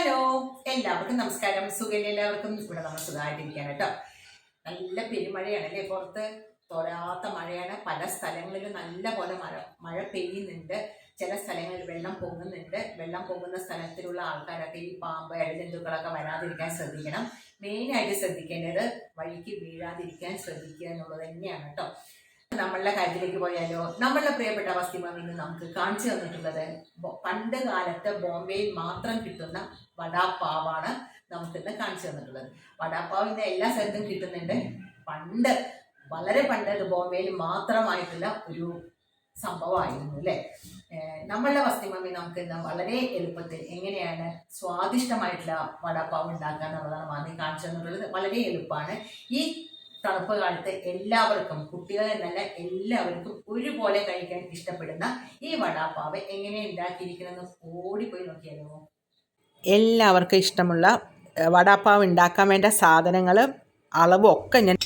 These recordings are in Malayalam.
ഹലോ, എല്ലാവർക്കും നമസ്കാരം. സുഖം എല്ലാവർക്കും. ഇവിടെ നമ്മൾ സുഖമായിട്ടിരിക്കാൻ കേട്ടോ. നല്ല പെരുമഴയാണല്ലേ പുറത്ത്. തോരാത്ത മഴയാണ്. പല സ്ഥലങ്ങളിലും നല്ല പോലെ മഴ പെയ്യുന്നുണ്ട്. ചില സ്ഥലങ്ങളിൽ വെള്ളം പൊങ്ങുന്നുണ്ട്. വെള്ളം പൊങ്ങുന്ന സ്ഥലത്തിലുള്ള ആൾക്കാരൊക്കെ ഈ പാമ്പ് ഇഴജന്തുക്കളൊക്കെ വരാതിരിക്കാൻ ശ്രദ്ധിക്കണം. മെയിനായിട്ട് ശ്രദ്ധിക്കേണ്ടത് വഴിക്ക് വീഴാതിരിക്കാൻ ശ്രദ്ധിക്കുക എന്നുള്ളത് തന്നെയാണ് കേട്ടോ. നമ്മളുടെ കാര്യത്തിലേക്ക് പോയാലോ, നമ്മളുടെ പ്രിയപ്പെട്ട വസ്തിമാമി ഇന്ന് നമുക്ക് കാണിച്ചു തന്നിട്ടുള്ളത് പണ്ട് കാലത്ത് ബോംബെയിൽ മാത്രം കിട്ടുന്ന വടാപ്പാവാണ് നമുക്കിന്ന് കാണിച്ചു തന്നിട്ടുള്ളത്. വടാപ്പാവിൻ്റെ എല്ലാ സ്ഥലത്തും കിട്ടുന്നുണ്ട്. പണ്ട് വളരെ പണ്ട് അത് ബോംബെയിൽ മാത്രമായിട്ടുള്ള ഒരു സംഭവമായിരുന്നു അല്ലേ. നമ്മളുടെ വസ്തിമാമി നമുക്ക് ഇന്ന് വളരെ എളുപ്പത്തിൽ എങ്ങനെയാണ് സ്വാദിഷ്ടമായിട്ടുള്ള വടാപ്പാവ് ഉണ്ടാക്കുക എന്നുള്ളതാണ് മാമി കാണിച്ചു തന്നിട്ടുള്ളത്. വളരെ എളുപ്പമാണ്. ഈ തണുപ്പ് കാലത്ത് എല്ലാവർക്കും, കുട്ടികളെ നല്ല എല്ലാവർക്കും ഒരുപോലെ കഴിക്കാൻ ഇഷ്ടപ്പെടുന്ന ഈ വടാപ്പാവ് എങ്ങനെ ഉണ്ടാക്കിയിരിക്കണമെന്ന് ഓടിപ്പോയി നോക്കിയാലോ. എല്ലാവർക്കും ഇഷ്ടമുള്ള വടാപ്പാവ് ഉണ്ടാക്കാൻ വേണ്ട സാധനങ്ങളും അളവും ഒക്കെ ഞാൻ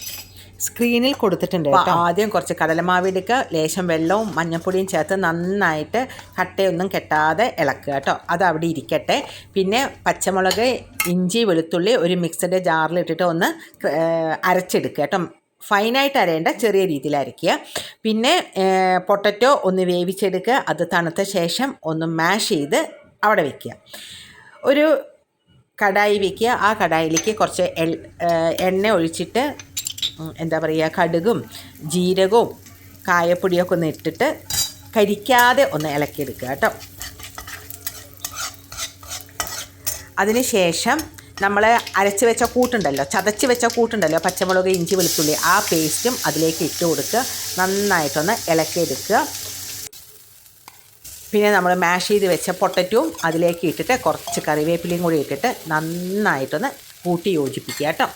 സ്ക്രീനിൽ കൊടുത്തിട്ടുണ്ട്. ആദ്യം കുറച്ച് കടലമാവ് എടുക്കുക, ലേശം വെള്ളവും മഞ്ഞൾപ്പൊടിയും ചേർത്ത് നന്നായിട്ട് കട്ടയൊന്നും കെട്ടാതെ ഇളക്കുക കേട്ടോ. അത് അവിടെ ഇരിക്കട്ടെ. പിന്നെ പച്ചമുളക്, ഇഞ്ചി, വെളുത്തുള്ളി ഒരു മിക്സിൻ്റെ ജാറിലിട്ടിട്ട് ഒന്ന് അരച്ചെടുക്കുക കേട്ടോ. ഫൈനായിട്ട് അരയേണ്ട, ചെറിയ രീതിയിൽ അരയ്ക്കുക. പിന്നെ പൊട്ടറ്റോ ഒന്ന് വേവിച്ചെടുക്കുക. അത് തണുത്ത ശേഷം ഒന്ന് മാഷ് ചെയ്ത് അവിടെ വയ്ക്കുക. ഒരു കടായി വയ്ക്കുക. ആ കടായിലേക്ക് കുറച്ച് എണ്ണ ഒഴിച്ചിട്ട് എന്താ പറയുക, കടുകും ജീരകവും കായപ്പൊടിയൊക്കെ ഒന്ന് ഇട്ടിട്ട് കരിക്കാതെ ഒന്ന് ഇളക്കിയെടുക്കുക കേട്ടോ. അതിന് ശേഷം നമ്മൾ അരച്ച് വെച്ച കൂട്ടുണ്ടല്ലോ, ചതച്ച് വെച്ച കൂട്ടുണ്ടല്ലോ, പച്ചമുളക്, ഇഞ്ചി, വെളുത്തുള്ളി, ആ പേസ്റ്റും അതിലേക്ക് ഇട്ട് കൊടുക്കുക. നന്നായിട്ടൊന്ന് ഇളക്കിയെടുക്കുക. പിന്നെ നമ്മൾ മാഷ് ചെയ്ത് വെച്ച പൊട്ടറ്റോയും അതിലേക്ക് ഇട്ടിട്ട് കുറച്ച് കറിവേപ്പിലയും കൂടി ഇട്ടിട്ട് നന്നായിട്ടൊന്ന് കൂട്ടി യോജിപ്പിക്കുക കേട്ടോ.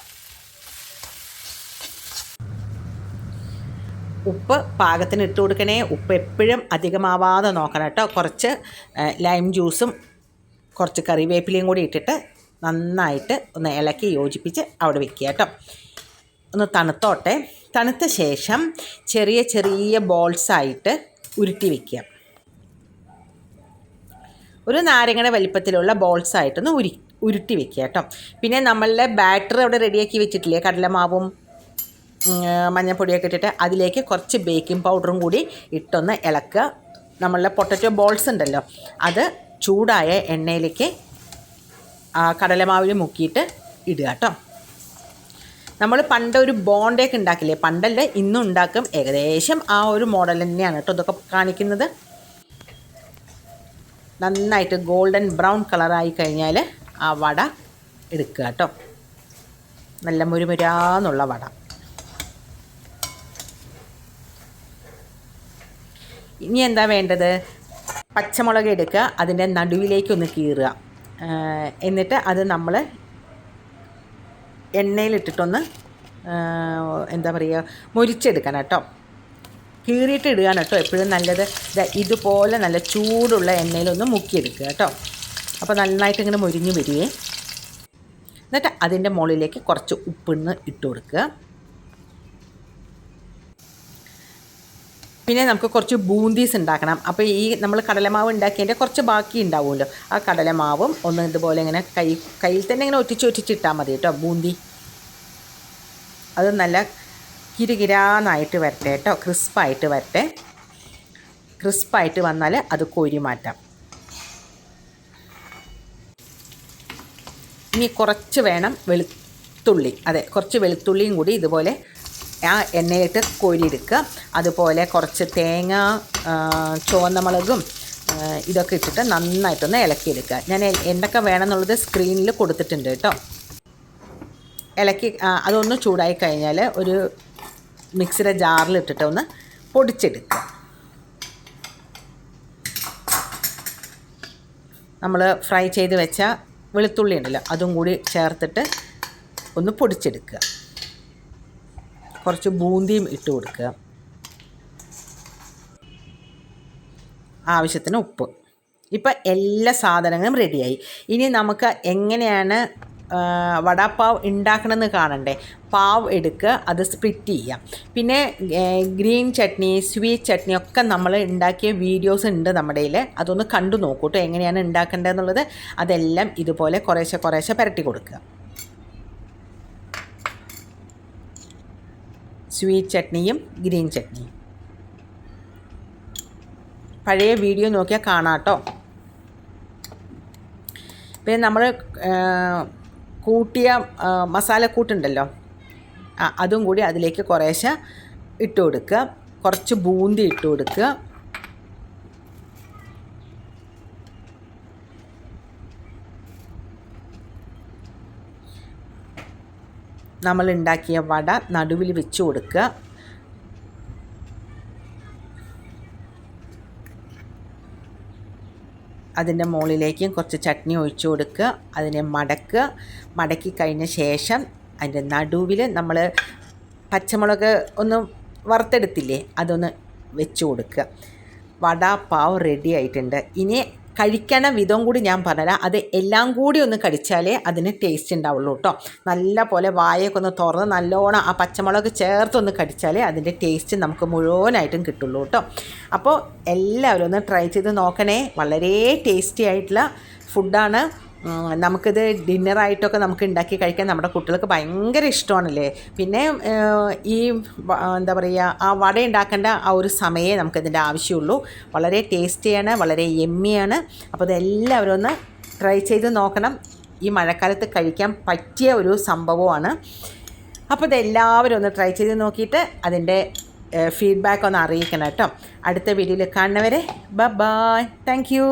ഉപ്പ് പാകത്തിന് ഇട്ട് കൊടുക്കണേ. ഉപ്പ് എപ്പോഴും അധികമാവാതെ നോക്കണം കേട്ടോ. കുറച്ച് ലൈം ജ്യൂസും കുറച്ച് കറിവേപ്പിലയും കൂടി ഇട്ടിട്ട് നന്നായിട്ട് ഒന്ന് ഇളക്കി യോജിപ്പിച്ച് അവിടെ വെക്കുക കേട്ടോ. ഒന്ന് തണുത്തോട്ടെ. തണുത്ത ശേഷം ചെറിയ ചെറിയ ബോൾസായിട്ട് ഉരുട്ടി വയ്ക്കുക. ഒരു നാരങ്ങയുടെ വലിപ്പത്തിലുള്ള ബോൾസായിട്ടൊന്ന് ഉരുട്ടി വെക്കുക കേട്ടോ. പിന്നെ നമ്മളുടെ ബാറ്റർ അവിടെ റെഡിയാക്കി വെച്ചിട്ടില്ലേ, കടലമാവും മഞ്ഞൾപ്പൊടിയൊക്കെ ഇട്ടിട്ട് അതിലേക്ക് കുറച്ച് ബേക്കിംഗ് പൗഡറും കൂടി ഇട്ടൊന്ന് ഇളക്കുക. നമ്മളുടെ പൊട്ടറ്റോ ബോൾസ് ഉണ്ടല്ലോ, അത് ചൂടായ എണ്ണയിലേക്ക് കടലമാവിൽ മുക്കിയിട്ട് ഇടുക കേട്ടോ. നമ്മൾ പണ്ട് ഒരു ബോണ്ടയൊക്കെ ഉണ്ടാക്കില്ലേ, പണ്ടല്ല ഇന്നും ഉണ്ടാക്കും, ഏകദേശം ആ ഒരു മോഡൽ തന്നെയാണ് കേട്ടോ ഇതൊക്കെ കാണിക്കുന്നത്. നന്നായിട്ട് ഗോൾഡൻ ബ്രൗൺ കളറായി കഴിഞ്ഞാൽ ആ വട എടുക്കുക കേട്ടോ. നല്ല മുരുമുരാന്നുള്ള വട. ഇനി എന്താ വേണ്ടത്, പച്ചമുളക് എടുക്കുക, അതിൻ്റെ നടുവിലേക്കൊന്ന് കീറുക. എന്നിട്ട് അത് നമ്മൾ എണ്ണയിലിട്ടിട്ടൊന്ന് എന്താ പറയുക, മൊരിച്ചെടുക്കണം കേട്ടോ. കീറിയിട്ട് ഇടുകയാണ് കേട്ടോ എപ്പോഴും നല്ലത്. ഇതുപോലെ നല്ല ചൂടുള്ള എണ്ണയിലൊന്ന് മുക്കിയെടുക്കുക കേട്ടോ. അപ്പോൾ നന്നായിട്ട് ഇങ്ങനെ മൊരിഞ്ഞ് വരികയെ. എന്നിട്ട് അതിൻ്റെ മുകളിലേക്ക് കുറച്ച് ഉപ്പിന്ന് ഇട്ട് കൊടുക്കുക. പിന്നെ നമുക്ക് കുറച്ച് ബൂന്തീസ് ഉണ്ടാക്കണം. അപ്പോൾ ഈ നമ്മൾ കടലമാവ് ഉണ്ടാക്കിയതിൻ്റെ കുറച്ച് ബാക്കി ഉണ്ടാവുമല്ലോ, ആ കടലമാവും ഒന്ന് ഇതുപോലെ ഇങ്ങനെ കയ്യിൽ തന്നെ ഇങ്ങനെ ഒറ്റിച്ചിട്ടാൽ മതി കേട്ടോ. ബൂന്തി അത് നല്ല കിരുകിരാന്നായിട്ട് വരട്ടെ കേട്ടോ, ക്രിസ്പായിട്ട് വരട്ടെ. ക്രിസ്പായിട്ട് വന്നാൽ അത് കോരി മാറ്റാം. ഇനി കുറച്ച് വേണം വെളുത്തുള്ളി, അതെ കുറച്ച് വെളുത്തുള്ളിയും കൂടി ഇതുപോലെ ആ എണ്ണയിട്ട് കോരിയെടുക്കുക. അതുപോലെ കുറച്ച് തേങ്ങ, ചുവന്ന മുളകും ഇതൊക്കെ ഇട്ടിട്ട് നന്നായിട്ടൊന്ന് ഇളക്കിയെടുക്കുക. ഞാൻ എന്തൊക്കെ വേണമെന്നുള്ളത് സ്ക്രീനിൽ കൊടുത്തിട്ടുണ്ട് കേട്ടോ. ഇളക്കി അതൊന്ന് ചൂടായി കഴിഞ്ഞാൽ ഒരു മിക്സിയുടെ ജാറിലിട്ടിട്ട് ഒന്ന് പൊടിച്ചെടുക്കുക. നമ്മൾ ഫ്രൈ ചെയ്ത് വെച്ച വെളുത്തുള്ളി ഉണ്ടല്ലോ, അതും കൂടി ചേർത്തിട്ട് ഒന്ന് പൊടിച്ചെടുക്കുക. കുറച്ച് ബൂന്തിയും ഇട്ട് കൊടുക്കുക. ആവശ്യത്തിന് ഉപ്പ്. ഇപ്പം എല്ലാ സാധനങ്ങളും റെഡിയായി. ഇനി നമുക്ക് എങ്ങനെയാണ് വടാപ്പാവ് ഉണ്ടാക്കണമെന്ന് കാണണ്ടേ, പാവ് എടുക്കുക, അത് സ്പ്ലിറ്റ് ചെയ്യാം. പിന്നെ ഗ്രീൻ ചട്നി, സ്വീറ്റ് ചട്നി ഒക്കെ നമ്മൾ ഉണ്ടാക്കിയ വീഡിയോസ് ഉണ്ട് നമ്മുടെ കയ്യിൽ. അതൊന്ന് കണ്ടു നോക്കൂ കേട്ടോ, എങ്ങനെയാണ് ഉണ്ടാക്കേണ്ടതെന്നുള്ളത്. അതെല്ലാം ഇതുപോലെ കുറേശ്ശെ കുറേശ്ശെ പുരട്ടി കൊടുക്കുക. സ്വീറ്റ് ചട്നിയും ഗ്രീൻ ചട്നിയും പഴയ വീഡിയോ നോക്കിയാൽ കാണാം കേട്ടോ. പിന്നെ നമ്മൾ കൂട്ടിയ മസാലക്കൂട്ടുണ്ടല്ലോ, അതും കൂടി അതിലേക്ക് കുറേശ്ശെ ഇട്ട് കൊടുക്കുക. കുറച്ച് ബൂന്തി ഇട്ട് കൊടുക്കുക. നമ്മൾ ഉണ്ടാക്കിയ വട നടുവിൽ വെച്ച് കൊടുക്കുക. അതിൻ്റെ മുകളിലേക്കും കുറച്ച് ചട്നി ഒഴിച്ച് കൊടുക്കുക. അതിനെ മടക്കി കഴിഞ്ഞ ശേഷം അതിൻ്റെ നടുവിൽ നമ്മൾ പച്ചമുളക് ഒന്ന് വറുത്തെടുത്തില്ലേ, അതൊന്ന് വെച്ച് കൊടുക്കുക. വടാപ്പാവ് റെഡി ആയിട്ടുണ്ട്. ഇനി കഴിക്കണ വിധം കൂടി ഞാൻ പറഞ്ഞുതരാം. അത് എല്ലാം കൂടി ഒന്ന് കടിച്ചാലേ അതിന് ടേസ്റ്റ് ഉണ്ടാവുള്ളൂ കേട്ടോ. നല്ല പോലെ വായൊക്കെ ഒന്ന് തുറന്ന് നല്ലോണം ആ പച്ചമുളക് ചേർത്തൊന്ന് കടിച്ചാലേ അതിൻ്റെ ടേസ്റ്റ് നമുക്ക് മുഴുവനായിട്ടും കിട്ടുള്ളൂ കേട്ടോ. അപ്പോൾ എല്ലാവരും ഒന്ന് ട്രൈ ചെയ്ത് നോക്കണേ. വളരെ ടേസ്റ്റി ആയിട്ടുള്ള ഫുഡാണ്. നമുക്കിത് ഡിന്നറായിട്ടൊക്കെ നമുക്ക് ഉണ്ടാക്കി കഴിക്കാൻ നമ്മുടെ കുട്ടികൾക്ക് ഭയങ്കര ഇഷ്ടമാണല്ലേ. പിന്നെ ഈ എന്താ പറയുക, ആ വട ഉണ്ടാക്കേണ്ട ആ ഒരു സമയമേ നമുക്കിതിൻ്റെ ആവശ്യമുള്ളൂ. വളരെ ടേസ്റ്റിയാണ്, വളരെ യമ്മിയാണ്. അപ്പോൾ ഇതെല്ലാവരും ഒന്ന് ട്രൈ ചെയ്ത് നോക്കണം. ഈ മഴക്കാലത്ത് കഴിക്കാൻ പറ്റിയ ഒരു സംഭവമാണ്. അപ്പോൾ ഇതെല്ലാവരും ഒന്ന് ട്രൈ ചെയ്ത് നോക്കിയിട്ട് അതിൻ്റെ ഫീഡ്ബാക്ക് ഒന്ന് അറിയിക്കണം കേട്ടോ. അടുത്ത വീഡിയോയിൽ കാണുന്നവരെ ബൈ. Thank you.